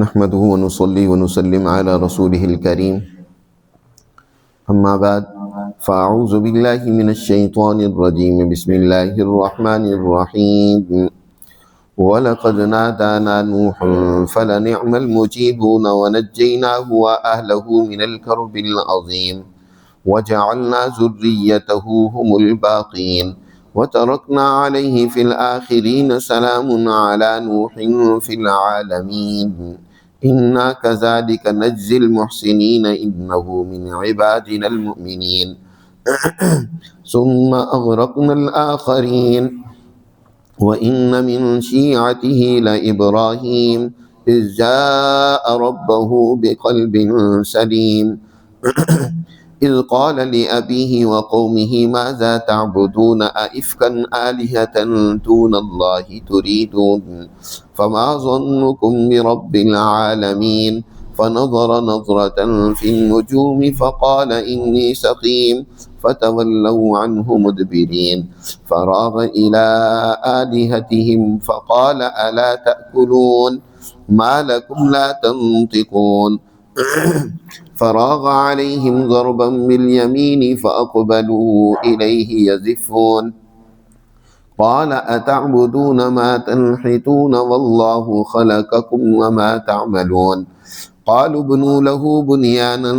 نحمده ونصلي ونسلم على رسوله الكريم أما بعد فأعوذ بالله من الشيطان الرجيم بسم الله الرحمن الرحيم وَلَقَدْ نَادَانَا نُوحٌ فَلَنِعْمَ الْمُجِيبُونَ وَنَجَّيْنَاهُ وَأَهْلَهُ مِنَ الْكَرْبِ الْعَظِيمِ وَجَعَلْنَا ذُرِّيَّتَهُ هُمُ الْبَاقِينَ وَتَرَكْنَا عَلَيْهِ فِي الْآخِرِينَ سَلَامٌ عَلَى نُوحٍ فِي الْعَالَمِينَ إِنَّا كَذَلِكَ نَجْزِي الْمُحْسِنِينَ إِنَّهُ مِنْ عِبَادِنَا الْمُؤْمِنِينَ ثُمَّ أَغْرَقْنَا الْآخَرِينَ وَإِنَّ مِنْ شِيعَتِهِ لَإِبْرَاهِيمَ إِذْ جَاءَ رَبَّهُ بِقَلْبٍ سَلِيمٍ إِذْ قَالَ لِأَبِيهِ وَقَوْمِهِ مَاذَا تَعْبُدُونَ أَئِفْكًا آلِهَةً دُونَ اللَّهِ تُرِيدُونَ فَمَا ظَنُّكُمْ بِرَبِّ الْعَالَمِينَ فَنَظَرَ نَظْرَةً فِي النُّجُومِ فَقَالَ إِنِّي سَقِيمٌ فَتَوَلَّوْا عَنْهُ مُدْبِرِينَ فَرَاغَ إِلَىٰ آلِهَتِهِمْ فَقَالَ أَلَا تَأْكُلُونَ مَا لَكُمْ لَا تَنطِقُونَ فراغ عليهم ضربا باليمين فأقبلوا إليه يزفون قال أتعبدون ما تنحتون والله خلقكم وما تعملون قالوا ابنوا له بنيانا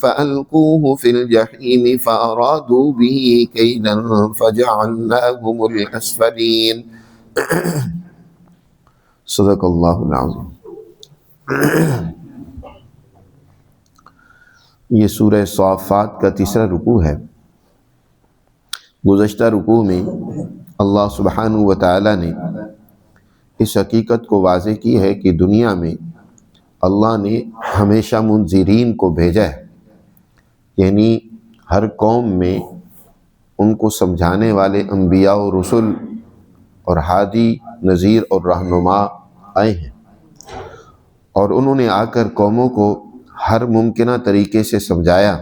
فألقوه في الجحيم فأرادوا به كيدا فجعلناهم الأسفلين صدق اللہ العظیم۔ یہ سورہ صافات کا تیسرا رکوع ہے۔ گزشتہ رکوع میں اللہ سبحانہ و تعالی نے اس حقیقت کو واضح کی ہے کہ دنیا میں اللہ نے ہمیشہ منذرین کو بھیجا ہے، یعنی ہر قوم میں ان کو سمجھانے والے انبیاء و رسل اور ہادی، نذیر اور رہنما آئے ہیں، اور انہوں نے آ کر قوموں کو ہر ممکنہ طریقے سے سمجھایا،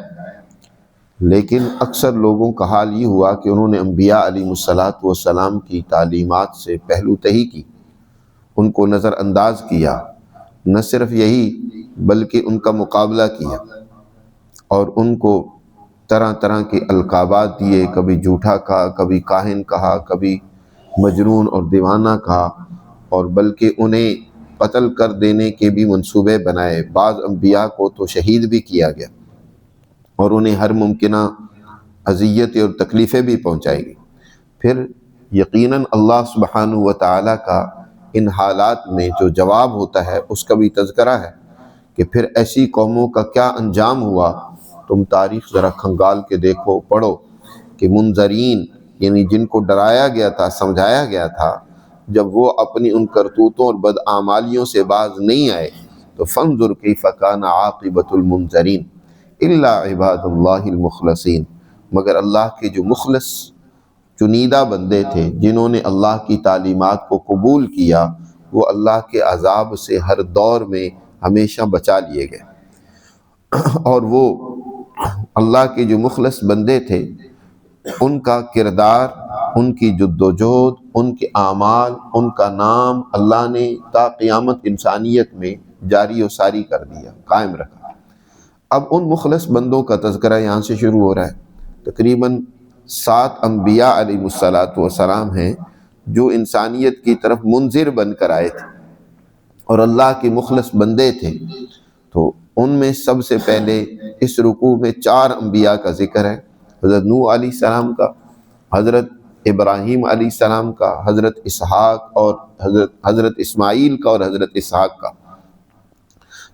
لیکن اکثر لوگوں کا حال یہ ہوا کہ انہوں نے انبیاء علیہ السلام کی تعلیمات سے پہلو تہی کی، ان کو نظر انداز کیا، نہ صرف یہی بلکہ ان کا مقابلہ کیا اور ان کو طرح طرح کے القابات دیے، کبھی جھوٹا کہا، کبھی کاہن کہا، کبھی مجنون اور دیوانہ کہا، اور بلکہ انہیں قتل کر دینے کے بھی منصوبے بنائے۔ بعض انبیاء کو تو شہید بھی کیا گیا اور انہیں ہر ممکنہ اذیت اور تکلیفیں بھی پہنچائی گئی۔ پھر یقیناً اللہ سبحانہ و تعالیٰ کا ان حالات میں جو جواب ہوتا ہے اس کا بھی تذکرہ ہے کہ پھر ایسی قوموں کا کیا انجام ہوا۔ تم تاریخ ذرا کھنگال کے دیکھو، پڑھو کہ منذرین یعنی جن کو ڈرایا گیا تھا، سمجھایا گیا تھا، جب وہ اپنی ان کرتوتوں اور بدعمالیوں سے باز نہیں آئے تو فانظر کیف کان عاقبۃ المنذرین الا عباد اللہ المخلصین، مگر اللہ کے جو مخلص چنیدہ بندے تھے جنہوں نے اللہ کی تعلیمات کو قبول کیا، وہ اللہ کے عذاب سے ہر دور میں ہمیشہ بچا لیے گئے۔ اور وہ اللہ کے جو مخلص بندے تھے ان کا کردار، ان کی جد و جہد، ان کے اعمال، ان کا نام اللہ نے تا قیامت انسانیت میں جاری و ساری کر دیا، قائم رکھا۔ اب ان مخلص بندوں کا تذکرہ یہاں سے شروع ہو رہا ہے۔ تقریباً 7 انبیاء علیہ السلام ہیں جو انسانیت کی طرف منذر بن کر آئے تھے اور اللہ کے مخلص بندے تھے۔ تو ان میں سب سے پہلے اس رکوع میں 4 انبیاء کا ذکر ہے، حضرت نوح علیہ السلام کا، حضرت ابراہیم علیہ السلام کا، حضرت اسحاق اور حضرت اسماعیل کا اور حضرت اسحاق کا۔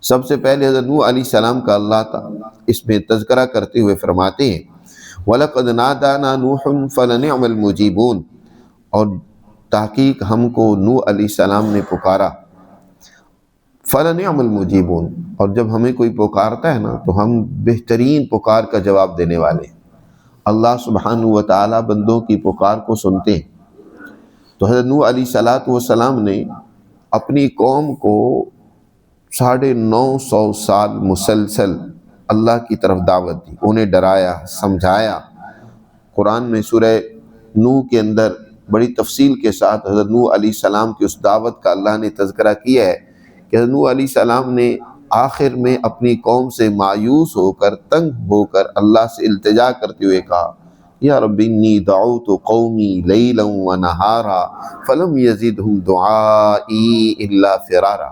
سب سے پہلے حضرت نوح علیہ السلام کا اللہ تعالیٰ اس میں تذکرہ کرتے ہوئے فرماتے ہیں وَلَقَدْ نَادَانَا نُوحٌ فَلَنِعْمَ الْمُجِيبُونَ، اور تحقیق ہم کو نوح علیہ السلام نے پکارا، فَلَنِعْمَ الْمُجِيبُونَ، اور جب ہمیں کوئی پکارتا ہے نا تو ہم بہترین پکار کا جواب دینے والے ہیں۔ اللہ سبحانہ و تعالیٰ بندوں کی پکار کو سنتے ہیں۔ تو حضرت نوح علیہ السلام نے اپنی قوم کو 950 سال مسلسل اللہ کی طرف دعوت دی، انہیں ڈرایا، سمجھایا۔ قرآن میں سورہ نوح کے اندر بڑی تفصیل کے ساتھ حضرت نوح علیہ السلام کی اس دعوت کا اللہ نے تذکرہ کیا ہے کہ حضرت نوح علیہ السلام نے آخر میں اپنی قوم سے مایوس ہو کر، تنگ ہو کر اللہ سے التجا کرتے ہوئے کہا یا رب انی دعوت قومی لیلا ونہارا فلم یزدہم دعائی الا فرارا۔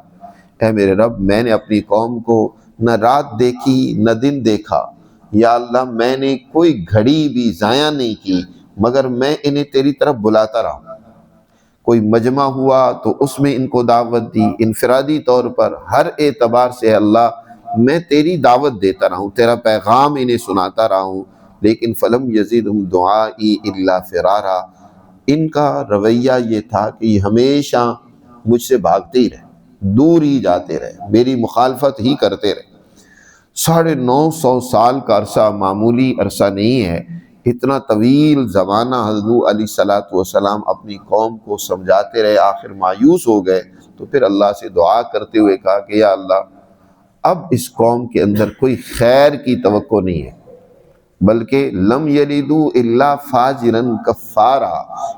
اے میرے رب، میں نے اپنی قوم کو نہ رات دیکھی نہ دن دیکھا، یا اللہ میں نے کوئی گھڑی بھی ضائع نہیں کی مگر میں انہیں تیری طرف بلاتا رہا۔ کوئی مجمع ہوا تو اس میں ان کو دعوت دی، انفرادی طور پر ہر اعتبار سے اللہ میں تیری دعوت دیتا رہا ہوں، تیرا پیغام انہیں سناتا رہا ہوں، لیکن فلم یزدہم دعائی الا فرارا، ان کا رویہ یہ تھا کہ یہ ہمیشہ مجھ سے بھاگتے ہی رہے، دور ہی جاتے رہے، میری مخالفت ہی کرتے رہے۔ 950 سال کا عرصہ معمولی عرصہ نہیں ہے، اتنا طویل زمانہ حضرت نوح علیہ السلام اپنی قوم کو سمجھاتے رہے، آخر مایوس ہو گئے تو پھر اللہ سے دعا کرتے ہوئے کہا کہ یا اللہ اب اس قوم کے اندر کوئی خیر کی توقع نہیں ہے، بلکہ لم یلدوا الا فاجرا کفارا،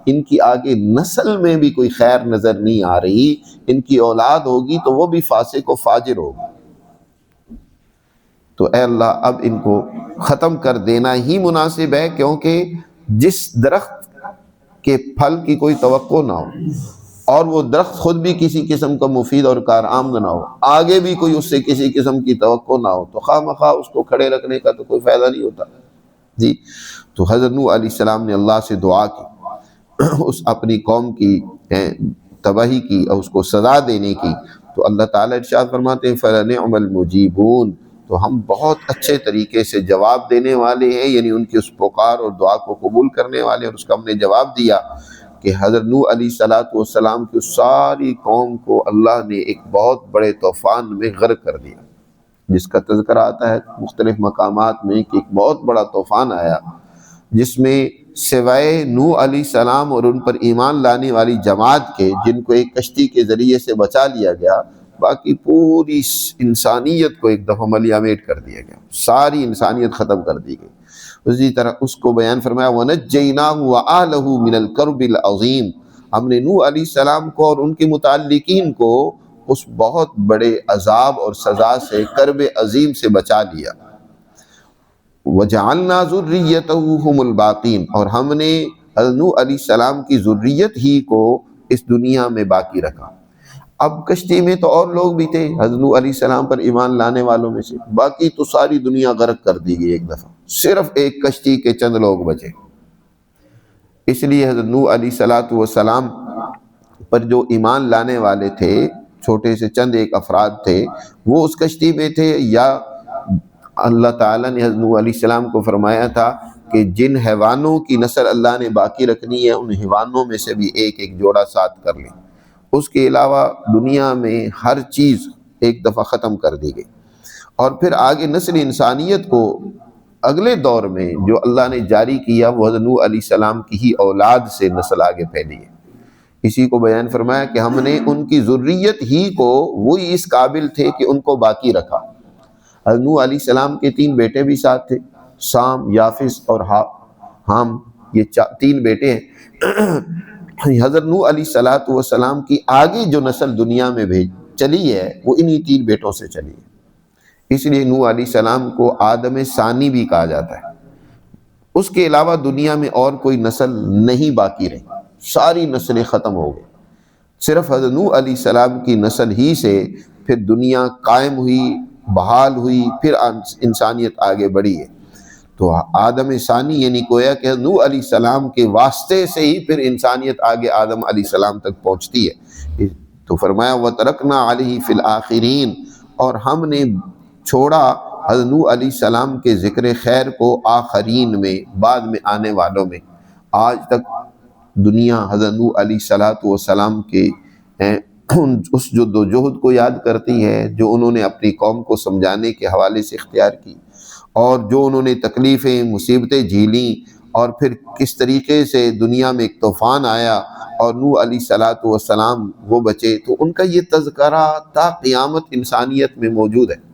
ان کی آگے نسل میں بھی کوئی خیر نظر نہیں آ رہی، ان کی اولاد ہوگی تو وہ بھی فاسق و فاجر ہوگی، تو اے اللہ اب ان کو ختم کر دینا ہی مناسب ہے، کیونکہ جس درخت کے پھل کی کوئی توقع نہ ہو اور وہ درخت خود بھی کسی قسم کا مفید اور کارآمد نہ ہو، آگے بھی کوئی اس سے کسی قسم کی توقع نہ ہو، تو خواہ مخواہ اس کو کھڑے رکھنے کا تو کوئی فائدہ نہیں ہوتا جی۔ تو حضرت نوح علیہ السلام نے اللہ سے دعا کی اس اپنی قوم کی تباہی کی اور اس کو سزا دینے کی، تو اللہ تعالیٰ ارشاد فرماتے ہیں فَلَنِعْمَ الْمُجِيبُونَ، تو ہم بہت اچھے طریقے سے جواب دینے والے ہیں، یعنی ان کی اس پکار اور دعا کو قبول کرنے والے، اور اس کا ہم نے جواب دیا کہ حضرت نوح علیہ السلام کی ساری قوم کو اللہ نے ایک بہت بڑے طوفان میں غرق کر دیا، جس کا تذکرہ آتا ہے مختلف مقامات میں کہ ایک بہت بڑا طوفان آیا جس میں سوائے نوح علیہ السلام اور ان پر ایمان لانے والی جماعت کے، جن کو ایک کشتی کے ذریعے سے بچا لیا گیا، باقی پوری انسانیت کو ایک دفعہ ملیامیٹ کر دیا گیا، ساری انسانیت ختم کر دی گئی۔ اسی طرح اس کو بیان فرمایا وَنَجَّيْنَاهُ وَآلَهُ مِنَ الْكَرْبِ الْعَظِيمِ، ہم نے نوح علیہ السلام کو اور ان کے متعلقین کو اس بہت بڑے عذاب اور سزا سے، کرب عظیم سے بچا لیا۔ وَجَعَلْنَا ذُرِّيَّتَهُ هُمُ الْبَاقِينَ، اور ہم نے حضرت نوح علیہ السلام کی ذریت ہی کو اس دنیا میں باقی رکھا۔ اب کشتی میں تو اور لوگ بھی تھے حضرت نوح علیہ السلام پر ایمان لانے والوں میں سے، باقی تو ساری دنیا غرق کر دی گئی ایک دفعہ، صرف ایک کشتی کے چند لوگ بچے۔ اس لیے حضرت نوح علیہ السلام پر جو ایمان لانے والے تھے، چھوٹے سے چند ایک افراد تھے، وہ اس کشتی میں تھے، یا اللہ تعالیٰ نے حضرت نوح علیہ السلام کو فرمایا تھا کہ جن حیوانوں کی نسل اللہ نے باقی رکھنی ہے ان حیوانوں میں سے بھی ایک ایک جوڑا ساتھ کر لیں۔ اس کے علاوہ دنیا میں ہر چیز ایک دفعہ ختم کر دی گئی، اور پھر آگے نسل انسانیت کو اگلے دور میں جو اللہ نے جاری کیا وہ حضرت نوح علیہ السلام کی ہی اولاد سے نسل آگے پھیلی ہے۔ اسی کو بیان فرمایا کہ ہم نے ان کی ذریت ہی کو وہی اس قابل تھے کہ ان کو باقی رکھا۔ حضرت نوح علیہ السلام کے 3 بیٹے بھی ساتھ تھے، سام، یافس اور حام، یہ 3 بیٹے ہیں۔ حضرت نوح علیہ السلام کی آگے جو نسل دنیا میں چلی ہے وہ انہی 3 بیٹوں سے چلی ہے، اس لیے نوح علیہ السلام کو آدم ثانی بھی کہا جاتا ہے۔ اس کے علاوہ دنیا میں اور کوئی نسل نہیں باقی رہی، ساری نسلیں ختم ہو گئی، صرف حضرت نوح علیہ السلام کی نسل ہی سے پھر دنیا قائم ہوئی، بحال ہوئی، پھر انسانیت آگے بڑھی ہے۔ تو آدم ثانی یعنی گویا کہ نوح علیہ السلام کے واسطے سے ہی پھر انسانیت آگے آدم علیہ السلام تک پہنچتی ہے۔ تو فرمایا وَتَرَكْنَا عَلَيْهِ فِي الْآخِرِينَ، اور ہم نے چھوڑا حضرت نوح علیہ السلام کے ذکر خیر کو آخرین میں، بعد میں آنے والوں میں۔ آج تک دنیا حضرت نوح علیہ السلام کے اس جدوجہد کو یاد کرتی ہے جو انہوں نے اپنی قوم کو سمجھانے کے حوالے سے اختیار کی، اور جو انہوں نے تکلیفیں، مصیبتیں جھیلیں، اور پھر کس طریقے سے دنیا میں ایک طوفان آیا اور نوح علیہ السلام وہ بچے، تو ان کا یہ تذکرہ تا قیامت انسانیت میں موجود ہے۔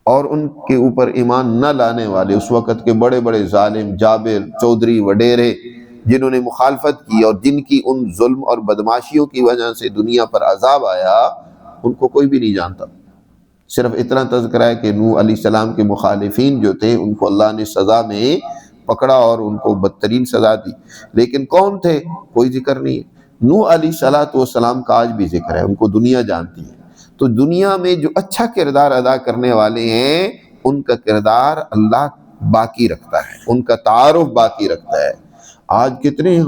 اور ان کے اوپر ایمان نہ لانے والے اس وقت کے بڑے بڑے ظالم، جابر، چودھری وڈیرے، جنہوں نے مخالفت کی اور جن کی ان ظلم اور بدماشیوں کی وجہ سے دنیا پر عذاب آیا، ان کو کوئی بھی نہیں جانتا، صرف اتنا تذکرہ ہے کہ نوح علیہ السلام کے مخالفین جو تھے ان کو اللہ نے سزا میں پکڑا اور ان کو بدترین سزا دی، لیکن کون تھے کوئی ذکر نہیں ہے۔ نوح علیہ السلام کا آج بھی ذکر ہے، ان کو دنیا جانتی ہے۔ تو دنیا میں جو اچھا کردار ادا کرنے والے ہیں ان کا کردار اللہ باقی رکھتا ہے، ان کا تعارف باقی رکھتا ہے۔ آج کتنے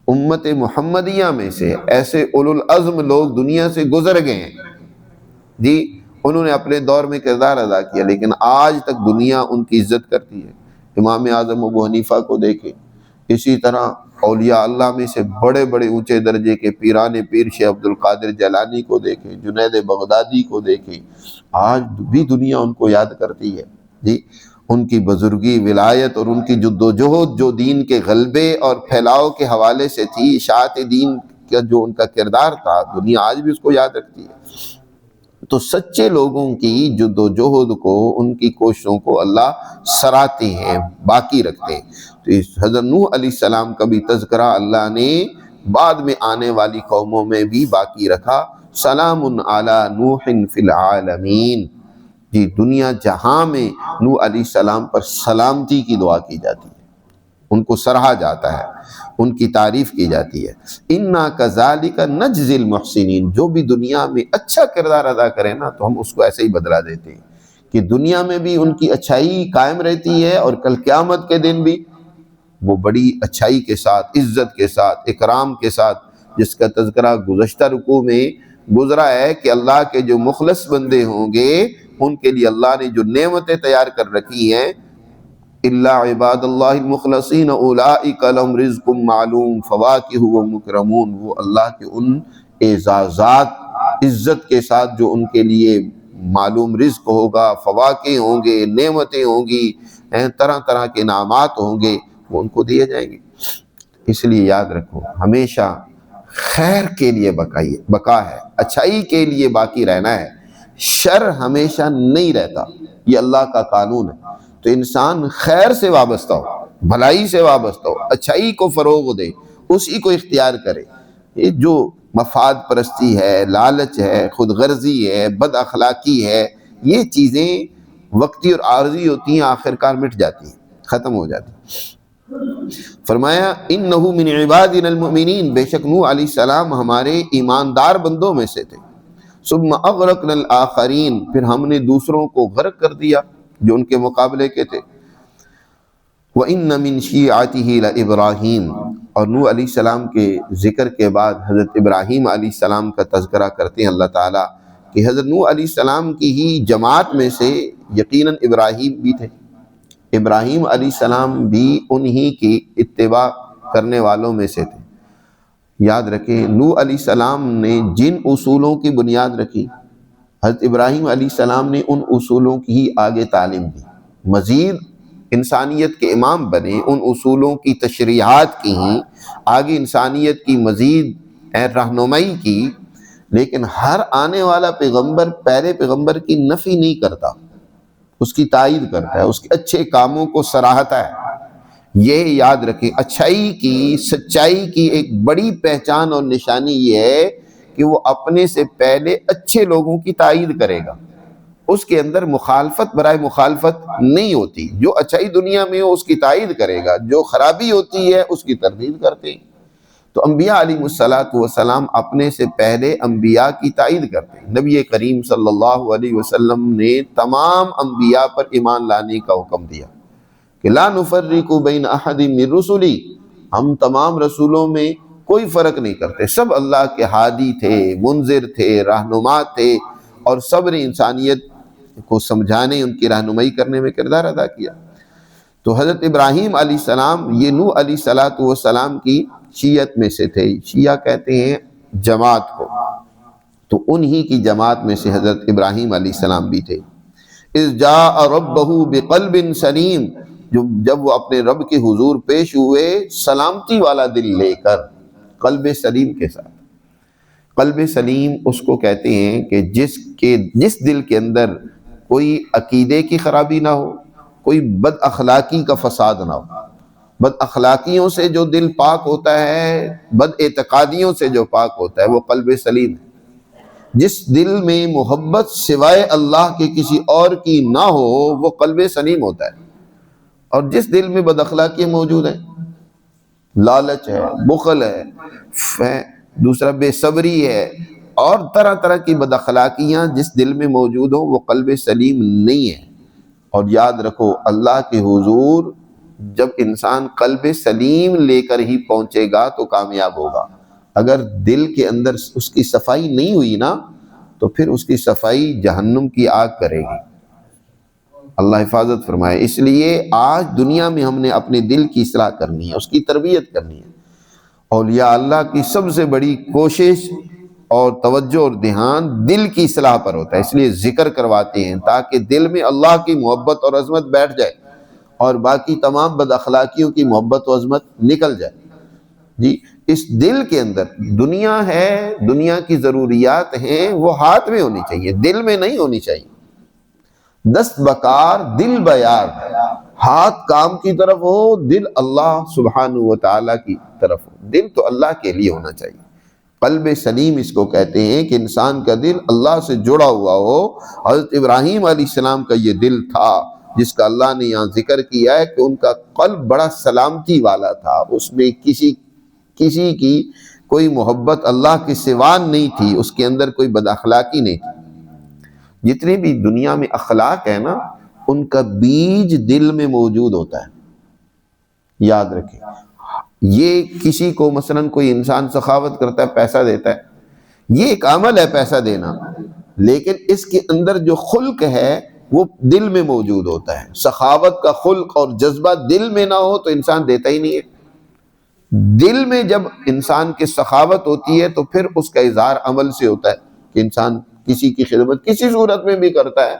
امت محمدیہ میں سے ایسے اولو العزم لوگ دنیا سے گزر گئے ہیں جی، انہوں نے اپنے دور میں کردار ادا کیا، لیکن آج تک دنیا ان کی عزت کرتی ہے۔ امام اعظم ابو حنیفہ کو دیکھیں، اسی طرح اولیاء اللہ میں سے بڑے بڑے اونچے درجے کے پیران پیر شیخ عبد القادر جیلانی کو دیکھیں، جنید بغدادی کو دیکھیں، آج بھی دنیا ان کو یاد کرتی ہے جی۔ ان کی بزرگی، ولایت اور ان کی جد و جہد جو دین کے غلبے اور پھیلاؤ کے حوالے سے تھی، اشاعت دین کا جو ان کا کردار تھا، دنیا آج بھی اس کو یاد رکھتی ہے۔ تو سچے لوگوں کی جد و جہد کو، ان کی کوششوں کو اللہ سراہتے ہیں، باقی رکھتے ہیں۔ تو اس حضرت نوح علیہ السلام کا بھی تذکرہ اللہ نے بعد میں آنے والی قوموں میں بھی باقی رکھا۔ سلام علی نوح فی العالمین، جی دنیا جہاں میں نوح علیہ السلام پر سلامتی کی دعا کی جاتی ہے، ان کو سراہا جاتا ہے، ان کی تعریف کی جاتی ہے۔ اِنَّا كَذَلِكَ نَجْزِي الْمُحْسِنِينَ، جو بھی دنیا میں اچھا کردار ادا کرے نا تو ہم اس کو ایسے ہی بدلہ دیتے ہیں کہ دنیا میں بھی ان کی اچھائی قائم رہتی ہے، اور کل قیامت کے دن بھی وہ بڑی اچھائی کے ساتھ، عزت کے ساتھ، اکرام کے ساتھ، جس کا تذکرہ گزشتہ رکوع میں گزرا ہے کہ اللہ کے جو مخلص بندے ہوں گے ان کے لیے اللہ نے جو نعمتیں تیار کر رکھی ہیں، الا عباد اللہ المخلصین اولئک لہم رزق معلوم فواکہ ومکرمون، وہ اللہ کے ان اعزازات عزت کے ساتھ جو ان کے لیے معلوم رزق ہوگا، فواکہ ہوں گے، نعمتیں ہوں گی، طرح طرح کے انعامات ہوں گے، وہ ان کو دیے جائیں گے۔ اس لیے یاد رکھو، ہمیشہ خیر کے لیے بقا ہے، اچھائی کے لیے باقی رہنا ہے، شر ہمیشہ نہیں رہتا، یہ اللہ کا قانون ہے۔ تو انسان خیر سے وابستہ ہو، بھلائی سے وابستہ ہو، اچھائی کو فروغ دے، اسی کو اختیار کرے۔ یہ جو مفاد پرستی ہے، لالچ ہے، خود غرضی ہے، بد اخلاقی ہے، یہ چیزیں وقتی اور عارضی ہوتی ہیں، آخر کار مٹ جاتی ہیں، ختم ہو جاتی ہیں۔ فرمایا انہو من عبادنا المؤمنین، بے شک نوح علیہ السلام ہمارے ایماندار بندوں میں سے تھے۔ ثم اغرقنا الآخرین، پھر ہم نے دوسروں کو غرق کر دیا جو ان کے مقابلے کے تھے۔ وَإِنَّ مِن شِيعَتِهِ لَإِبْرَاهِيمَ، اور نوح علیہ السلام کے ذکر کے بعد حضرت ابراہیم علیہ السلام کا تذکرہ کرتے ہیں اللہ تعالیٰ کہ حضرت نوح علیہ السلام کی ہی جماعت میں سے یقیناً ابراہیم بھی تھے۔ ابراہیم علیہ السلام بھی انہی کی اتباع کرنے والوں میں سے تھے۔ یاد رکھیں، نوح علیہ السلام نے جن اصولوں کی بنیاد رکھی، حضرت ابراہیم علیہ السلام نے ان اصولوں کی ہی آگے تعلیم دی، مزید انسانیت کے امام بنے، ان اصولوں کی تشریحات کی ہی آگے انسانیت کی مزید رہنمائی کی۔ لیکن ہر آنے والا پیغمبر پہلے پیغمبر کی نفی نہیں کرتا، اس کی تائید کرتا ہے، اس کے اچھے کاموں کو سراہتا ہے۔ یہ یاد رکھیں، اچھائی کی، سچائی کی ایک بڑی پہچان اور نشانی یہ ہے کہ وہ اپنے سے پہلے اچھے لوگوں کی تائید کرے گا، اس کے اندر مخالفت برائے مخالفت نہیں ہوتی۔ جو اچھائی دنیا میں ہو اس کی تائید کرے گا، جو خرابی ہوتی ہے اس کی تردید کرتے ہیں۔ تو انبیاء علیہ السلام اپنے سے پہلے انبیاء کی تائید کرتے ہیں۔ نبی کریم صلی اللہ علیہ وسلم نے تمام انبیاء پر ایمان لانے کا حکم دیا کہ لا نفرق بین احد من رسلی، ہم تمام رسولوں میں کوئی فرق نہیں کرتے، سب اللہ کے ہادی تھے، منذر تھے، رہنما تھے، اور سب نے انسانیت کو سمجھانے، ان کی رہنمائی کرنے میں کردار ادا کیا۔ تو حضرت ابراہیم علیہ السلام یہ نوح علیہ السلام کی شیعت میں سے تھے۔ شیعہ کہتے ہیں جماعت کو، تو انہی کی جماعت میں سے حضرت ابراہیم علیہ السلام بھی تھے۔ اذ جاء ربہ بقلب سلیم، جب وہ اپنے رب کے حضور پیش ہوئے سلامتی والا دل لے کر، قلب سلیم کے ساتھ۔ قلب سلیم اس کو کہتے ہیں کہ جس دل کے اندر کوئی عقیدے کی خرابی نہ ہو، کوئی بد اخلاقی کا فساد نہ ہو۔ بد اخلاقیوں سے جو دل پاک ہوتا ہے، بد اعتقادیوں سے جو پاک ہوتا ہے، وہ قلب سلیم ہے۔ جس دل میں محبت سوائے اللہ کے کسی اور کی نہ ہو وہ قلب سلیم ہوتا ہے، اور جس دل میں بد اخلاقی موجود ہے، لالچ ہے، بخل ہے، دوسرا بے صبری ہے، اور طرح طرح کی بد اخلاقیاں جس دل میں موجود ہوں، وہ قلب سلیم نہیں ہے۔ اور یاد رکھو اللہ کے حضور جب انسان قلب سلیم لے کر ہی پہنچے گا تو کامیاب ہوگا۔ اگر دل کے اندر اس کی صفائی نہیں ہوئی نا تو پھر اس کی صفائی جہنم کی آگ کرے گی، اللہ حفاظت فرمائے۔ اس لیے آج دنیا میں ہم نے اپنے دل کی اصلاح کرنی ہے، اس کی تربیت کرنی ہے۔ اولیاء اللہ کی سب سے بڑی کوشش اور توجہ اور دھیان دل کی اصلاح پر ہوتا ہے، اس لیے ذکر کرواتے ہیں تاکہ دل میں اللہ کی محبت اور عظمت بیٹھ جائے اور باقی تمام بد اخلاقیوں کی محبت و عظمت نکل جائے۔ جی اس دل کے اندر دنیا ہے، دنیا کی ضروریات ہیں، وہ ہاتھ میں ہونی چاہیے، دل میں نہیں ہونی چاہیے۔ دست بکار دل بیار، ہاتھ کام کی طرف ہو، دل اللہ سبحانہ و تعالیٰ کی طرف ہو۔ دل تو اللہ کے لیے ہونا چاہیے، قلب سلیم اس کو کہتے ہیں کہ انسان کا دل اللہ سے جڑا ہوا ہو۔ حضرت ابراہیم علیہ السلام کا یہ دل تھا جس کا اللہ نے یہاں ذکر کیا ہے کہ ان کا قلب بڑا سلامتی والا تھا، اس میں کسی کی کوئی محبت اللہ کے سوا نہیں تھی، اس کے اندر کوئی بد اخلاقی نہیں تھی۔ جتنی بھی دنیا میں اخلاق ہے نا ان کا بیج دل میں موجود ہوتا ہے، یاد رکھیں۔ یہ کسی کو مثلا کوئی انسان سخاوت کرتا ہے، پیسہ دیتا ہے، یہ ایک عمل ہے پیسہ دینا، لیکن اس کے اندر جو خلق ہے وہ دل میں موجود ہوتا ہے۔ سخاوت کا خلق اور جذبہ دل میں نہ ہو تو انسان دیتا ہی نہیں ہے۔ دل میں جب انسان کی سخاوت ہوتی ہے تو پھر اس کا اظہار عمل سے ہوتا ہے کہ انسان کسی کی خدمت کسی صورت میں بھی کرتا ہے،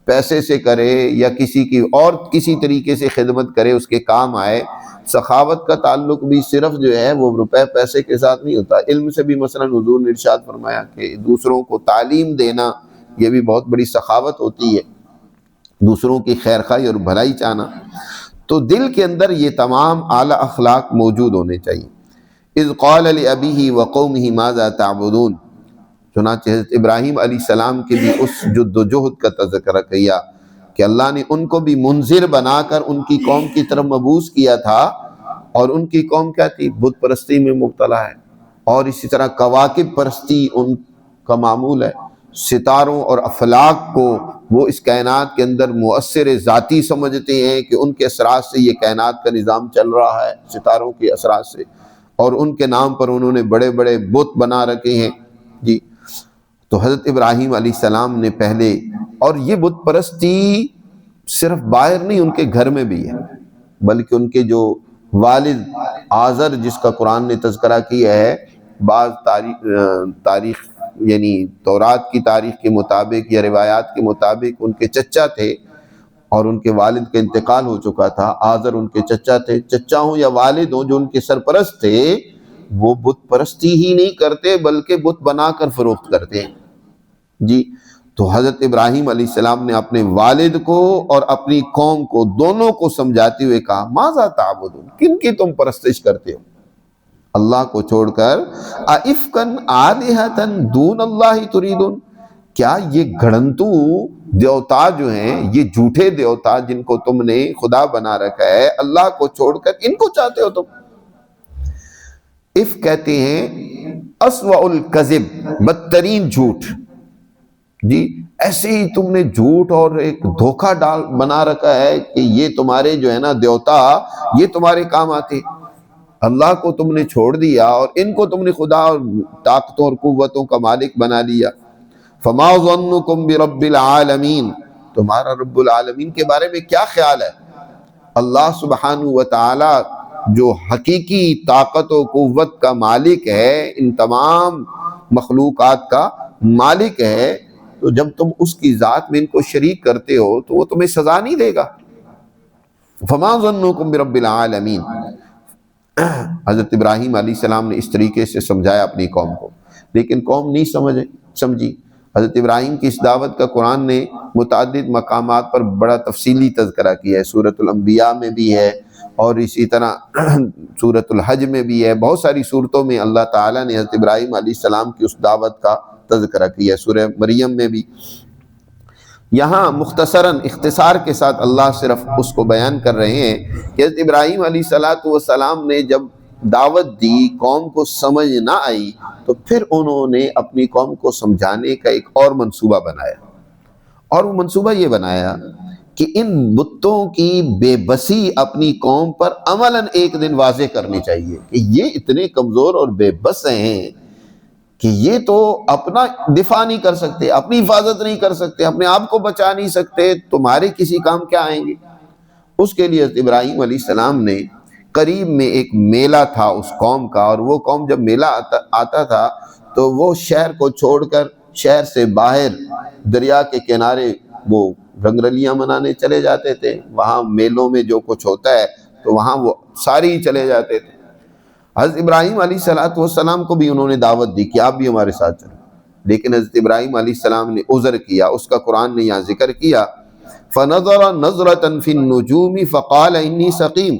پیسے سے کرے یا کسی کی اور کسی طریقے سے خدمت کرے، اس کے کام آئے۔ سخاوت کا تعلق بھی صرف جو ہے وہ روپے پیسے کے ساتھ نہیں ہوتا، علم سے بھی مثلا حضور نے ارشاد فرمایا کہ دوسروں کو تعلیم دینا یہ بھی بہت بڑی سخاوت ہوتی ہے، دوسروں کی خیر خواہی اور بھلائی چاہنا۔ تو دل کے اندر یہ تمام اعلیٰ اخلاق موجود ہونے چاہیے۔ اذ قال لأبیہ وقومہ ماذا تعبدون، چنانچہ حضرت ابراہیم علیہ السلام کے بھی اس جد و جہد کا تذکرہ کیا کہ اللہ نے ان کو بھی منذر بنا کر ان کی قوم کی طرف مبعوث کیا تھا، اور ان کی قوم کیا تھی؟ بت پرستی میں مبتلا ہے، اور اسی طرح کواکب پرستی ان کا معمول ہے۔ ستاروں اور افلاک کو وہ اس کائنات کے اندر مؤثر ذاتی سمجھتے ہیں کہ ان کے اثرات سے یہ کائنات کا نظام چل رہا ہے، ستاروں کے اثرات سے، اور ان کے نام پر انہوں نے بڑے بڑے بت بنا رکھے ہیں۔ جی تو حضرت ابراہیم علیہ السلام نے پہلے، اور یہ بت پرستی صرف باہر نہیں ان کے گھر میں بھی ہے، بلکہ ان کے جو والد آزر جس کا قرآن نے تذکرہ کیا ہے، بعض تاریخ یعنی تورات کی تاریخ کے مطابق یا روایات کے مطابق ان کے چچا تھے اور ان کے والد کا انتقال ہو چکا تھا۔ آزر ان کے چچا تھے، چچا ہوں یا والد ہوں جو ان کے سرپرست تھے، وہ بت پرستی ہی نہیں کرتے بلکہ بت بنا کر فروخت کرتے ہیں۔ جی تو حضرت ابراہیم علیہ السلام نے اپنے والد کو اور اپنی قوم کو دونوں کو سمجھاتے ہوئے کہا ماذا تعبدون، کن کی تم پرستش کرتے ہو اللہ کو چھوڑ کر؟ اَإِفْكًا آلِهَةً دُونَ اللَّهِ تُرِيدُونَ، کیا یہ گھڑنتو دیوتا جو ہیں، یہ جھوٹے دیوتا جن کو تم نے خدا بنا رکھا ہے، اللہ کو چھوڑ کر ان کو چاہتے ہو تم؟ اف کہتے ہیں اسوأ الکذب، بدترین جھوٹ۔ جی ایسے ہی تم نے جھوٹ اور ایک دھوکہ ڈال بنا رکھا ہے کہ یہ تمہارے جو ہے نا دیوتا یہ تمہارے کام آتے، اللہ کو تم نے چھوڑ دیا اور ان کو تم نے خدا اور طاقتوں اور قوتوں کا مالک بنا لیا۔ فما ظنکم برب العالمین، تمہارا رب العالمین کے بارے میں کیا خیال ہے؟ اللہ سبحانہ و تعالی جو حقیقی طاقت و قوت کا مالک ہے، ان تمام مخلوقات کا مالک ہے، تو جب تم اس کی ذات میں ان کو شریک کرتے ہو تو وہ تمہیں سزا نہیں دے گا۔ فما ظنکم برب العالمین، حضرت ابراہیم علیہ السلام نے اس طریقے سے سمجھایا اپنی قوم کو، لیکن قوم نہیں سمجھی۔ حضرت ابراہیم کی اس دعوت کا قرآن نے متعدد مقامات پر بڑا تفصیلی تذکرہ کیا ہے، سورۃ الانبیاء میں بھی ہے اور اسی طرح سورۃ الحج میں بھی ہے، بہت ساری صورتوں میں اللہ تعالیٰ نے حضرت ابراہیم علیہ السلام کی اس دعوت کا تذکرہ کیا سورہ مریم میں بھی۔ یہاں مختصراً اختصار کے ساتھ اللہ صرف اس کو بیان کر رہے ہیں کہ حضرت ابراہیم علیہ السلام نے جب دعوت دی، قوم کو سمجھ نہ آئی، تو پھر انہوں نے اپنی قوم کو سمجھانے کا ایک اور منصوبہ بنایا، اور وہ منصوبہ یہ بنایا کہ ان بتوں کی بے بسی اپنی قوم پر عملاً ایک دن واضح کرنی چاہیے کہ یہ اتنے کمزور اور بے بس ہیں کہ یہ تو اپنا دفاع نہیں کر سکتے، اپنی حفاظت نہیں کر سکتے، اپنے آپ کو بچا نہیں سکتے، تمہارے کسی کام کیا آئیں گے؟ اس کے لیے حضرت ابراہیم علیہ السلام نے قریب میں ایک میلہ تھا اس قوم کا، اور وہ قوم جب میلہ آتا تھا تو وہ شہر کو چھوڑ کر شہر سے باہر دریا کے کنارے وہ رنگرلیاں منانے چلے جاتے تھے، وہاں میلوں میں جو کچھ ہوتا ہے تو وہاں وہ سارے ہی چلے جاتے تھے۔ حضرت ابراہیم علیہ السلام کو بھی انہوں نے دعوت دی کہ آپ بھی ہمارے ساتھ چلیں، لیکن حضرت ابراہیم علیہ السلام نے عذر کیا، اس کا قرآن نے یہاں ذکر کیا، فَنَظَرَ نَظْرَةً فِي النُّجُومِ فَقَالَ إِنِّي سَقِيمٌ۔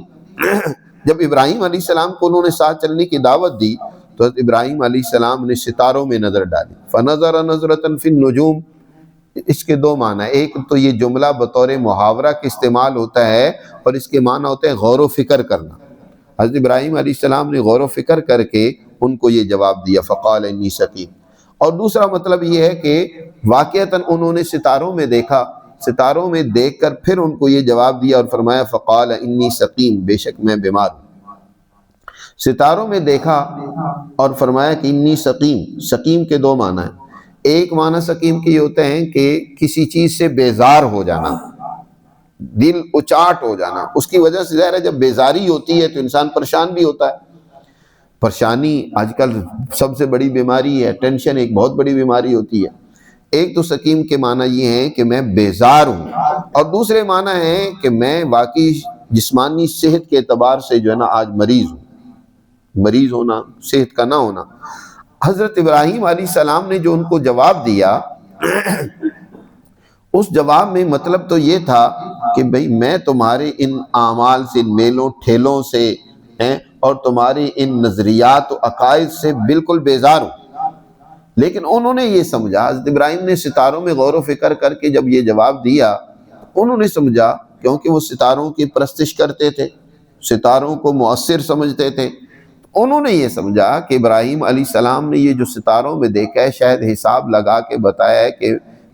جب ابراہیم علیہ السلام کو انہوں نے ساتھ چلنے کی دعوت دی تو حضرت ابراہیم علیہ السلام نے ستاروں میں نظر ڈالی۔ فَنَظَرَ نَظْرَةً فِي النُّجُومِ، اس کے دو معنی، ایک تو یہ جملہ بطور محاورہ کے استعمال ہوتا ہے، اور اس کے معنی ہوتے ہیں غور و فکر کرنا۔ حضرت ابراہیم علیہ السلام نے غور و فکر کر کے ان کو یہ جواب دیا، فقال انی سقیم۔ اور دوسرا مطلب یہ ہے کہ واقعتاً انہوں نے ستاروں میں دیکھا، ستاروں میں دیکھ کر پھر ان کو یہ جواب دیا اور فرمایا فقال انی سقیم، بے شک میں بیمار ہوں۔ ستاروں میں دیکھا اور فرمایا کہ انی سقیم۔ سقیم کے دو معنی ہیں، ایک معنی سقیم کے یہ ہوتے ہیں کہ کسی چیز سے بیزار ہو جانا، دل اچاٹ ہو جانا، اس کی وجہ سے ظاہر ہے جب بیزاری ہوتی ہے تو انسان پریشان بھی ہوتا ہے۔ پریشانی آج کل سب سے بڑی بیماری ہے، ٹینشن ایک بہت بڑی بیماری ہوتی ہے۔ ایک تو سقیم کے معنی یہ ہیں کہ میں بیزار ہوں، اور دوسرے معنی ہے کہ میں واقعی جسمانی صحت کے اعتبار سے جو ہے نا آج مریض ہوں۔ مریض ہونا، صحت کا نہ ہونا۔ حضرت ابراہیم علیہ السلام نے جو ان کو جواب دیا، اس جواب میں مطلب تو یہ تھا کہ بھئی میں تمہارے ان اعمال سے، ان میلوں ٹھیلوں سے اور تمہاری ان نظریات و عقائد سے بالکل بیزار ہوں۔ لیکن انہوں نے یہ سمجھا، حضرت ابراہیم نے ستاروں میں غور و فکر کر کے جب یہ جواب دیا، انہوں نے سمجھا، کیونکہ وہ ستاروں کی پرستش کرتے تھے، ستاروں کو مؤثر سمجھتے تھے، انہوں نے یہ سمجھا کہ ابراہیم علیہ السلام نے یہ جو ستاروں میں دیکھا ہے شاید حساب لگا کے بتایا ہے کہ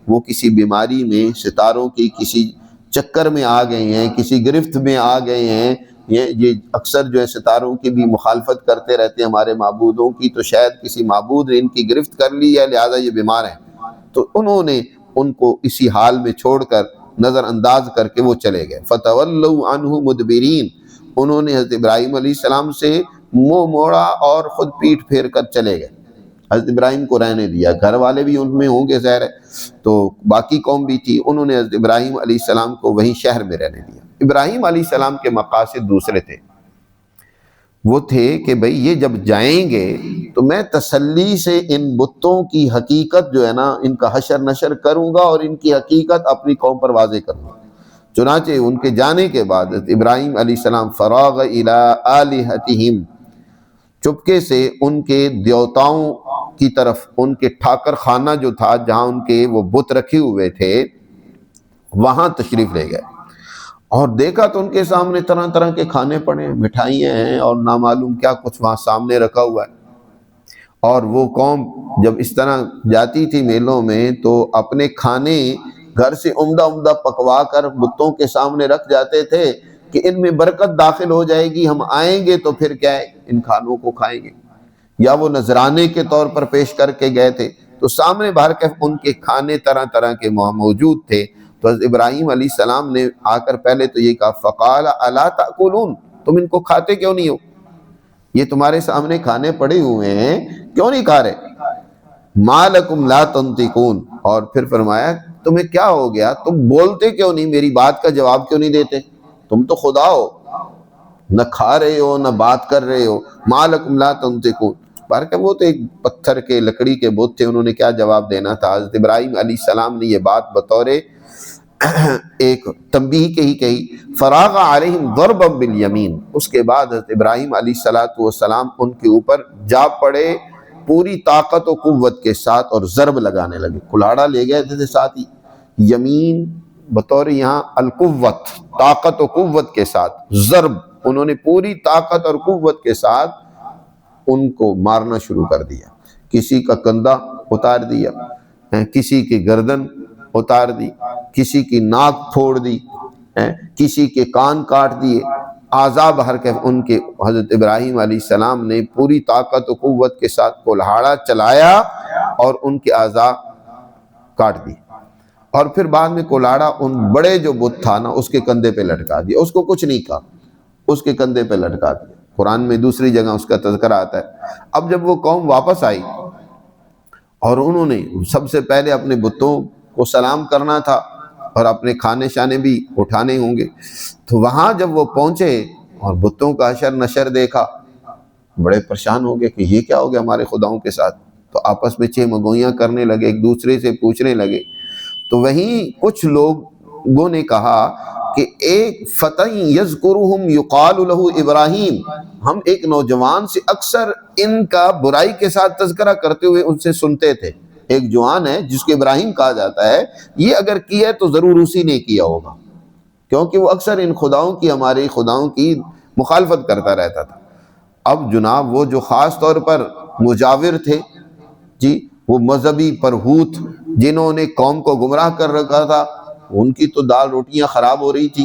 وہ کسی بیماری میں، ستاروں کی کسی چکر میں آ گئے ہیں، کسی گرفت میں آ گئے ہیں۔ یہ اکثر جو ہے ستاروں کی بھی مخالفت کرتے رہتے ہیں ہمارے معبودوں کی، تو شاید کسی معبود نے ان کی گرفت کر لی ہے، لہذا یہ بیمار ہیں۔ تو انہوں نے ان کو اسی حال میں چھوڑ کر نظر انداز کر کے وہ چلے گئے۔ فَتَوَلَّوْا عَنْهُ مُدْبِرِينَ، انہوں نے حضرت ابراہیم علیہ السلام سے منہ موڑا اور خود پیٹھ پھیر کر چلے گئے۔ حضرت ابراہیم کو رہنے دیا، گھر والے بھی ان میں ہوں گے ظاہر ہے، تو باقی قوم بھی تھی، انہوں نے حضرت ابراہیم علیہ السلام کو وہیں شہر میں رہنے دیا۔ ابراہیم علیہ السلام کے مقاصد دوسرے تھے، وہ تھے کہ بھئی یہ جب جائیں گے تو میں تسلی سے ان بتوں کی حقیقت جو ہے نا ان کا حشر نشر کروں گا اور ان کی حقیقت اپنی قوم پر واضح کروں گا۔ چنانچہ ان کے جانے کے بعد ابراہیم علیہ السلام فراغ الی آلہتہم، چپکے سے ان کے دیوتاؤں کی طرف، ان کے ٹھاکر خانہ جو تھا جہاں ان کے وہ بت رکھے ہوئے تھے وہاں تشریف لے گئے، اور دیکھا تو ان کے سامنے طرح طرح کے کھانے پڑے ہیں، مٹھائیاں ہیں اور نامعلوم کیا کچھ وہاں سامنے رکھا ہوا ہے۔ اور وہ قوم جب اس طرح جاتی تھی میلوں میں تو اپنے کھانے گھر سے عمدہ عمدہ پکوا کر بتوں کے سامنے رکھ جاتے تھے کہ ان میں برکت داخل ہو جائے گی، ہم آئیں گے تو پھر کیا ہے ان کھانوں کو کھائیں گے۔ یا وہ نذرانے کے طور پر پیش کر کے گئے تھے، تو سامنے بھر کے ان کے کھانے طرح طرح کے موجود تھے۔ تو حضرت ابراہیم علیہ السلام نے آ کر پہلے تو یہ کہا فقال الا تاکلون، تم ان کو کھاتے کیوں نہیں ہو؟ یہ تمہارے سامنے کھانے پڑے ہوئے ہیں، کیوں نہیں کھا رہے؟ ما لکم لا تنطقون، اور پھر فرمایا تمہیں کیا ہو گیا، تم بولتے کیوں نہیں، میری بات کا جواب کیوں نہیں دیتے؟ تم تو خدا ہو، نہ کھا رہے ہو نہ بات کر رہے ہو۔ ما لکم لا تنطقون، بارکہ وہ تو ایک پتھر کے لکڑی کے بت تھے، انہوں نے کیا جواب دینا تھا۔ حضرت ابراہیم علیہ السلام نے یہ بات بطور ایک تنبیہ کے ہی کہی۔ فراغ علیہم ضربا بالیمین، اس کے بعد حضرت ابراہیم علیہ السلام ان کے اوپر جا پڑے پوری طاقت و قوت کے ساتھ اور ضرب لگانے لگے. کلاڑا لے گئے تھے ساتھ ہی، یمین بطور یہاں القوت، طاقت و قوت کے ساتھ ضرب، انہوں نے پوری طاقت اور قوت کے ساتھ ان کو مارنا شروع کر دیا. کسی کا کندھا اتار دیا، کسی کی گردن اتار دی، کسی کی ناک پھوڑ دی، کسی کے کان کاٹ دیے، اعضاء بہر کے ان کے. حضرت ابراہیم علیہ السلام نے پوری طاقت و قوت کے ساتھ کولہاڑا چلایا اور ان کے اعضاء کاٹ دی. اور پھر بعد میں کولہاڑا ان بڑے جو بت تھا نا اس کے کندھے پہ لٹکا دیا. اس کو کچھ نہیں کہا، اس کے کندھے پہ لٹکا دیا. قرآن میں دوسری جگہ اس کا تذکرہ آتا ہے. اب جب وہ قوم واپس آئی اور انہوں نے سب سے پہلے اپنے بتوں کو سلام کرنا تھا اور اپنے کھانے شانے بھی اٹھانے ہوں گے، تو وہاں جب وہ پہنچے اور بتوں کا حشر نشر دیکھا، بڑے پریشان ہو گئے کہ یہ کیا ہو گیا ہمارے خداؤں کے ساتھ. تو آپس میں چھ مگوئیاں کرنے لگے، ایک دوسرے سے پوچھنے لگے. تو وہیں کچھ لوگوں نے کہا کہ ایک فتح یذکرہم یقال لہ ابراہیم، ہم ایک نوجوان سے اکثر ان کا برائی کے ساتھ تذکرہ کرتے ہوئے ان سے سنتے تھے. ایک جوان ہے جس کو ابراہیم کہا جاتا ہے، یہ اگر کیا ہے تو ضرور اسی نے کیا ہوگا، کیونکہ وہ اکثر ان خداؤں کی، ہمارے خداؤں کی مخالفت کرتا رہتا تھا. اب جناب وہ جو خاص طور پر مجاور تھے جی، وہ مذہبی پرہوت جنہوں نے قوم کو گمراہ کر رکھا تھا، ان کی تو دال روٹیاں خراب ہو رہی تھی.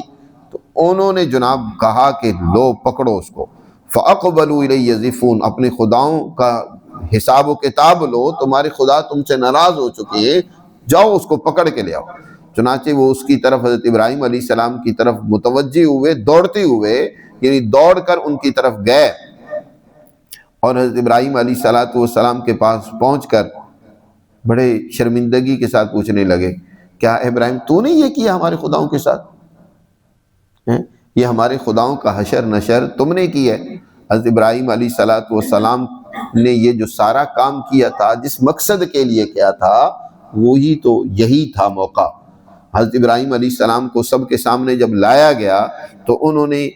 تو انہوں نے جناب کہا کہ لو پکڑو اس کو. فَأَقْبَلُوا إِلَيْهِ يَزِفُونَ، اپنے خداؤں کا حساب و کتاب لو، تمہارے خدا تم سے ناراض ہو چکے ہیں، جاؤ اس کو پکڑ کے لے آؤ. چنانچہ وہ اس کی طرف، حضرت ابراہیم علیہ السلام کی طرف متوجہ ہوئے، دوڑتے ہوئے، یعنی دوڑ کر ان کی طرف گئے اور حضرت ابراہیم علیہ السلام کے پاس پہنچ کر بڑے شرمندگی کے ساتھ پوچھنے لگے، کیا ابراہیم تو نے یہ کیا ہمارے خداؤں کے ساتھ؟ یہ ہمارے خداؤں کا حشر نشر تم نے کی ہے؟ حضرت ابراہیم علیہ السلام نے یہ جو سارا کام کیا تھا، جس مقصد کے لیے کیا تھا، وہی تو یہی تھا موقع. حضرت ابراہیم علیہ السلام کو سب کے سامنے جب لایا گیا تو انہوں نے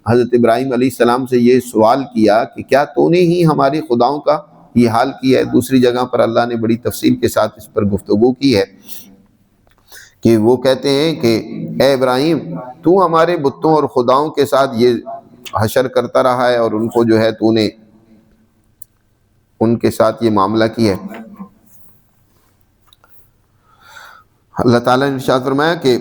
حضرت ابراہیم علیہ السلام سے یہ سوال کیا کہ کیا تو نے ہی ہمارے خداؤں کا یہ حال کیا ہے؟ دوسری جگہ پر اللہ نے بڑی تفصیل کے ساتھ اس پر گفتگو کی ہے کہ وہ کہتے ہیں کہ اے ابراہیم، تو ہمارے بتوں اور خداؤں کے ساتھ یہ حشر کرتا رہا ہے اور ان کو جو ہے تو نے ان کے ساتھ یہ معاملہ کیا ہے. اللہ تعالیٰ نے ارشاد فرمایا کہ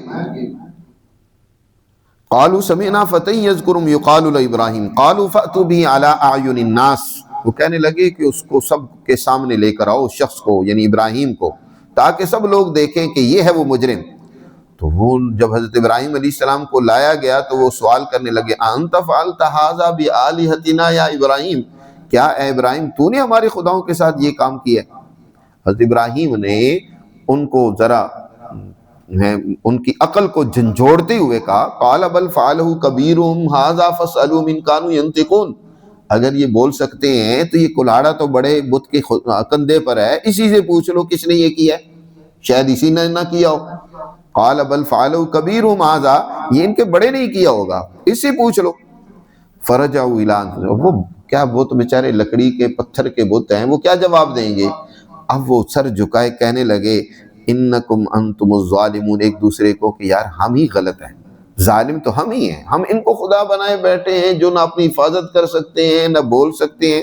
قالوا سمعنا فتى يذكرهم يقال لابراہیم قالوا فأتوا به على اعین الناس، وہ کہنے لگے کہ اس کو سب کے سامنے لے کر آؤ، اس شخص کو یعنی ابراہیم کو، تاکہ سب لوگ دیکھیں کہ یہ ہے وہ مجرم. تو وہ جب حضرت ابراہیم علیہ السلام کو لایا گیا تو وہ سوال کرنے لگے، انت فعلت هذا بآلهتنا یا ابراہیم، کیا اے ابراہیم تو نے ہمارے خداؤں کے ساتھ یہ کام کیا؟ حضرت ابراہیم نے ان کو ذرا ان کی عقل کو جھنجھوڑتے ہوئے کہا، قال بل فعلہ کبیرہم ھذا فاسألوہم ان کانوا ینطقون، اگر یہ بول سکتے ہیں تو یہ کلاڑا تو بڑے بت کے کندھے پر ہے، اسی سے پوچھ لو کس نے یہ کیا ہے، شاید اسی نے نہ کیا ہو. قال بل فعلہ کبیرہم ھذا، یہ ان کے بڑے نہیں کیا ہوگا، اس سے پوچھ لو. فرجعوا الی انفسہم، وہ کیا بت بیچارے لکڑی کے پتھر کے بت ہیں، وہ کیا جواب دیں گے؟ اب وہ سر جھکائے کہنے لگے انکم انتم الظالمون، ایک دوسرے کو کہ یار ہم ہی غلط ہیں، ظالم تو ہم ہی ہیں، ہم ان کو خدا بنائے بیٹھے ہیں جو نہ اپنی حفاظت کر سکتے ہیں نہ بول سکتے ہیں.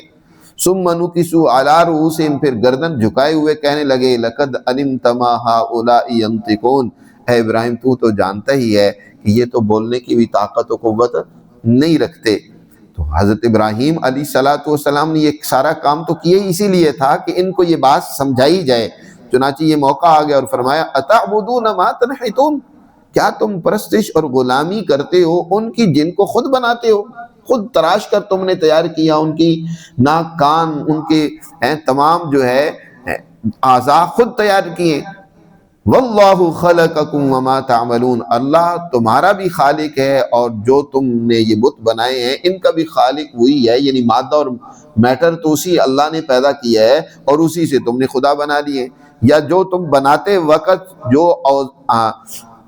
ثم نکسوا علی رؤوسہم، پھر گردن جھکائے ہوئے کہنے لگے لقد علمت ما ہؤلاء ینطقون، اے ابراہیم تو جانتا ہی ہے کہ یہ تو بولنے کی بھی طاقت و قوت نہیں رکھتے. تو حضرت ابراہیم علیہ السلام نے یہ سارا کام تو کیا ہی اسی لیے تھا کہ ان کو یہ بات سمجھائی جائے. چنانچہ یہ موقع آ گیا اور فرمایا اتعبدون ما تنحتون، کیا تم پرستش اور غلامی کرتے ہو ان کی جن کو خود بناتے ہو، خود تراش کر تم نے تیار کیا، ان کی ناک کان، ان کے تمام جو ہے اعضاء خود تیار کیے. واللہ خلقکم وما تعملون، اللہ تمہارا بھی خالق ہے اور جو تم نے یہ بت بنائے ہیں ان کا بھی خالق وہی ہے، یعنی مادہ اور میٹر تو اسی اللہ نے پیدا کیا ہے اور اسی سے تم نے خدا بنا لیے. یا جو تم بناتے وقت جو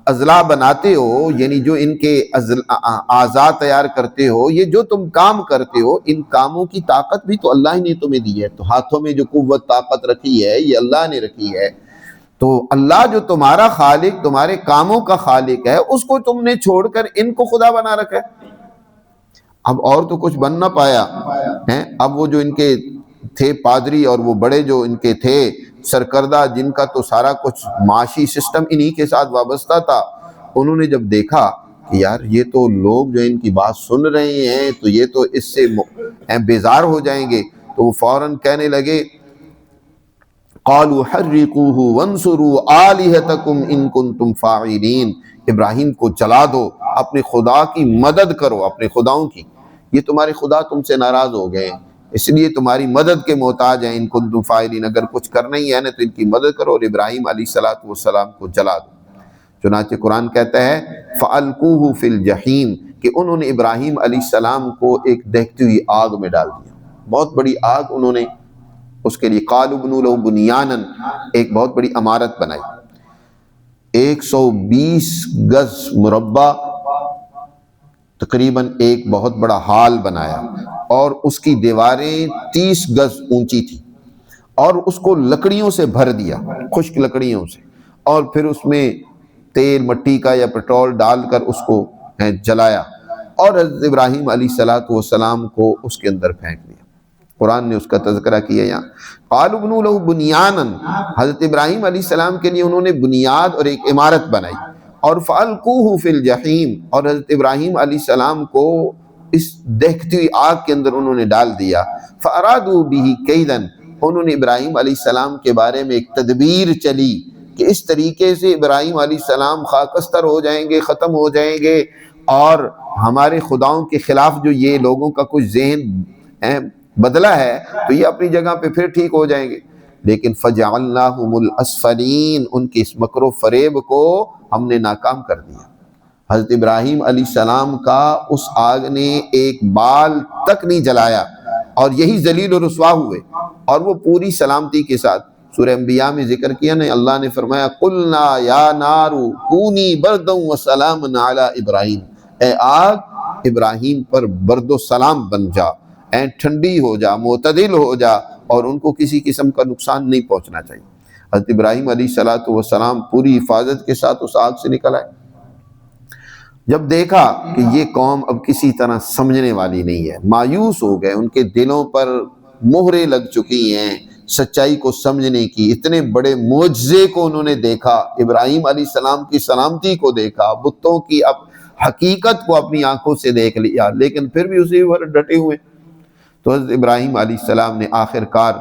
اضلاع بناتے ہو، یعنی جو ان کے اعضاء تیار کرتے ہو، یہ جو تم کام کرتے ہو، ان کاموں کی طاقت بھی تو اللہ ہی نے تمہیں دی ہے۔ تو ہاتھوں میں جو قوت طاقت رکھی ہے یہ اللہ نے رکھی ہے۔ تو اللہ جو تمہارا خالق، تمہارے کاموں کا خالق ہے، اس کو تم نے چھوڑ کر ان کو خدا بنا رکھا ہے۔ اب اور تو کچھ بن نہ پایا ہے۔ اب وہ جو ان کے تھے پادری اور وہ بڑے جو ان کے تھے سرکردہ، جن کا تو سارا کچھ معاشی سسٹم انہی کے ساتھ وابستہ تھا، انہوں نے جب دیکھا کہ یار یہ تو لوگ جو ان کی بات سن رہے ہیں تو یہ تو اس سے بیزار ہو جائیں گے، تو وہ فوراً کہنے لگے قالوا حرقوه وانصروا آلہتکم ان کنتم فاعلین، ابراہیم کو جلا دو، اپنے خدا کی مدد کرو، اپنے خداؤں کی، یہ تمہارے خدا تم سے ناراض ہو گئے ہیں، اس لیے تمہاری مدد کے محتاج ہیں، ان کنتم فاعلین، اگر کچھ کرنا ہی ہے نا تو ان کی مدد کرو، اور ابراہیم علیہ السلام کو جلا دو۔ چنانچہ قرآن کہتا ہے فَأَلْقُوهُ فِي الْجَحِيمِ، کہ انہوں نے ابراہیم علیہ السلام کو ایک دہتی ہوئی آگ میں ڈال دیا، بہت بڑی آگ انہوں نے اس کے لیے قَالُوا ابْنُوا لَهُ بُنْيَانًا، ایک بہت بڑی عمارت بنائی، 120 گز مربع تقریباً ایک بہت بڑا ہال بنایا، اور اس کی دیواریں 30 گز اونچی تھی، اور اس کو لکڑیوں سے بھر دیا، خشک لکڑیوں سے، اور پھر اس میں تیل مٹی کا یا پٹرول ڈال کر اس کو جلایا، اور حضرت ابراہیم علیہ السلام کو اس کے اندر پھینک دیا۔ قرآن نے اس کا تذکرہ کیا یہاں قَالُوا ابْنُوا لَهُ بُنْيَانًا، حضرت ابراہیم علیہ السلام کے لیے انہوں نے بنیاد اور ایک عمارت بنائی، اور فَأَلْقُوهُ فِي الْجَحِيمِ، اور حضرت ابراہیم علیہ السلام کو اس دہتی ہوئی آگ کے اندر انہوں نے ڈال دیا۔ فَأَرَادُوا بِهِ كَيْدًا، انہوں نے ابراہیم علیہ السلام کے بارے میں ایک تدبیر چلی کہ اس طریقے سے ابراہیم علیہ السلام خاکستر ہو جائیں گے، ختم ہو جائیں گے، اور ہمارے خداؤں کے خلاف جو یہ لوگوں کا کچھ ذہن بدلا ہے تو یہ اپنی جگہ پہ پھر ٹھیک ہو جائیں گے، لیکن فَجَعَلْنَاهُمُ الْأَسْفَلِينَ، ان کے اس مکر و فریب کو ہم نے ناکام کر دیا۔ حضرت ابراہیم علیہ السلام کا اس آگ نے ایک بال تک نہیں جلایا، اور یہی ذلیل و رسوا ہوئے، اور وہ پوری سلامتی کے ساتھ، سورہ انبیاء میں ذکر کیا نا، اللہ نے فرمایا قُلْنَا يَا نَارُ كُونِي بَرْدًا وَسَلَامًا عَلَىٰ إِبْرَاهِيمَ، اے آگ ابراہیم پر برد و سلام بن جا، ٹھنڈی ہو جا، معتدل ہو جا، اور ان کو کسی قسم کا نقصان نہیں پہنچنا چاہیے۔ حضرت ابراہیم علیہ السلام پوری حفاظت کے ساتھ اس آگ سے نکل آئے۔ جب دیکھا کہ یہ قوم اب کسی طرح سمجھنے والی نہیں ہے، مایوس ہو گئے، ان کے دلوں پر مہریں لگ چکی ہیں سچائی کو سمجھنے کی، اتنے بڑے معجزے کو انہوں نے دیکھا، ابراہیم علیہ السلام کی سلامتی کو دیکھا، بتوں کی حقیقت کو اپنی آنکھوں سے دیکھ لیا، لیکن پھر بھی اسی پر ڈٹے ہوئے۔ تو حضرت ابراہیم علیہ السلام نے آخر کار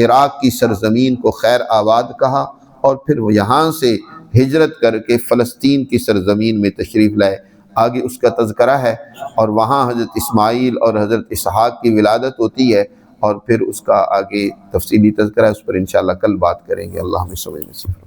عراق کی سرزمین کو خیر آباد کہا، اور پھر وہ یہاں سے ہجرت کر کے فلسطین کی سرزمین میں تشریف لائے۔ آگے اس کا تذکرہ ہے، اور وہاں حضرت اسماعیل اور حضرت اسحاق کی ولادت ہوتی ہے، اور پھر اس کا آگے تفصیلی تذکرہ ہے، اس پر انشاءاللہ کل بات کریں گے۔ اللہ ہمیں سمجھ نصیب فرمائے۔